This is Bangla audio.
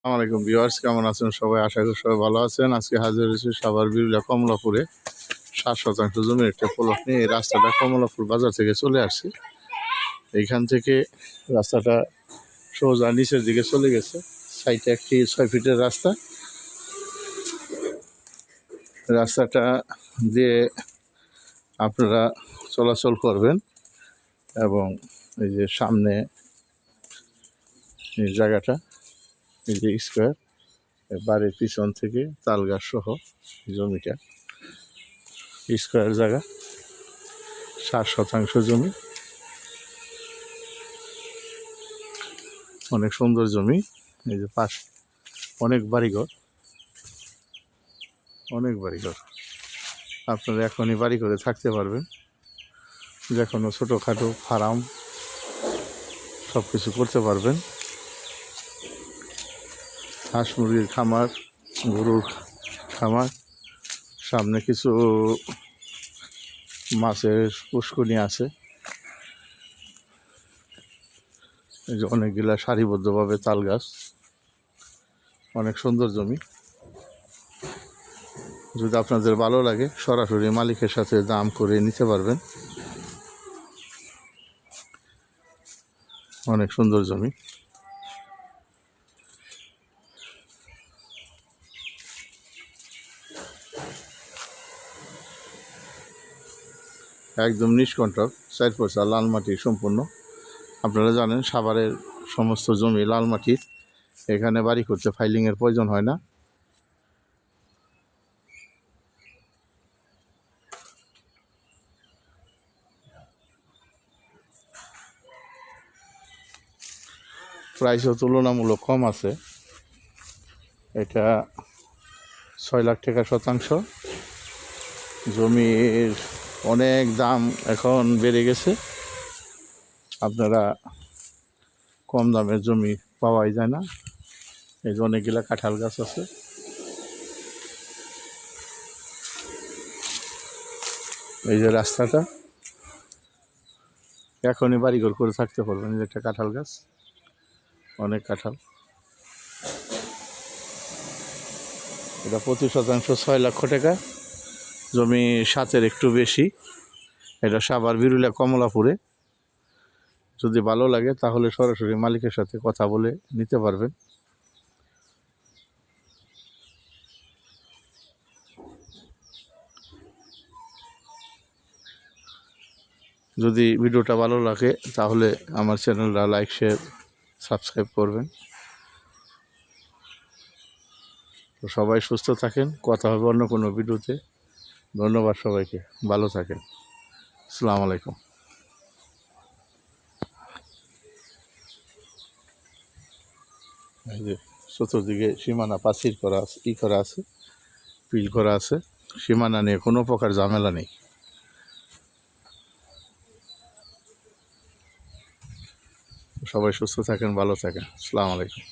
আসসালামু আলাইকুম ভিউয়ার্স, কেমন আছেন সবাই? আশা করি সবাই ভালো আছেন। আজকে হাজির হয়েছি সাভার বিরুলিয়া কমলাপুরে 7 শতাংশ জমির একটা প্লট নিয়ে। এই রাস্তাটা কমলাপুর বাজার থেকে চলে আসছি। এইখান থেকে রাস্তাটা সোজা নিচের দিকে চলে গেছে। সাইডে একটি 6 ফিটের রাস্তাটা দিয়ে আপনারা চলাচল করবেন এবং এই যে সামনে এই জায়গাটা, এই যে স্কোয়ার, বাড়ির পিছন থেকে তালগাছ সহ জমিটা স্কোয়ার জায়গা, 7 শতাংশ জমি, অনেক সুন্দর জমি। এই যে পাশ অনেক বাড়িঘর, আপনারা এখনই বাড়ি করে থাকতে পারবেন। যে কোনো ছোটোখাটো ফার্ম সব কিছু করতে পারবেন। হাঁস মুরগির খামার, গরুর খামার, সামনে কিছু মাছের পুষ্করণী আছে। এই যে অনেকগুলা সারিবদ্ধভাবে তাল গাছ, অনেক সুন্দর জমি। যদি আপনাদের ভালো লাগে সরাসরি মালিকের সাথে দাম করে নিতে পারবেন। অনেক সুন্দর জমি। একদম নিষ্কণ্টক, 4 পয়সা লাল মাটি সম্পূর্ণ। আপনারা জানেন সাভারের সমস্ত জমি লাল মাটির, এখানে বাড়ি করতে ফাইলিংয়ের প্রয়োজন হয় না। প্রাইসও তুলনামূলক কম আছে। এটা 6 লাখ টাকা শতাংশ। জমির অনেক দাম এখন বেড়ে গেছে। আপনারা কম দামের জমি পাওয়াই যায় না। এই যে অনেকগুলা কাঁঠাল গাছ আছে। এই যে রাস্তাটা, এখনই বাড়িঘর করে থাকতে পারবেন। এই যে একটা কাঁঠাল গাছ, অনেক কাঁঠাল। এটা 25 শতাংশ, 6 লক্ষ টাকা জমি, 7-এর একটু বেশি। এটা সাভার বিরুলিয়া কমলাপুরে। যদি ভালো লাগে তাহলে সরাসরি মালিকের সাথে কথা বলে নিতে পারবেন। যদি ভিডিওটা ভালো লাগে তাহলে আমার চ্যানেলটা লাইক, শেয়ার, সাবস্ক্রাইব করবেন। তো সবাই সুস্থ থাকেন, কথা হবে অন্য কোনো ভিডিওতে। ধন্যবাদ সবাইকে, ভালো থাকেন। আসসালামু আলাইকুম। এই যে চতুর্দিকে সীমানা পাচির করা আছে, করা আছে, পিল করা আছে। সীমানা নিয়ে কোনো প্রকার ঝামেলা নেই। সবাই সুস্থ থাকেন, ভালো থাকেন। আসসালামু আলাইকুম।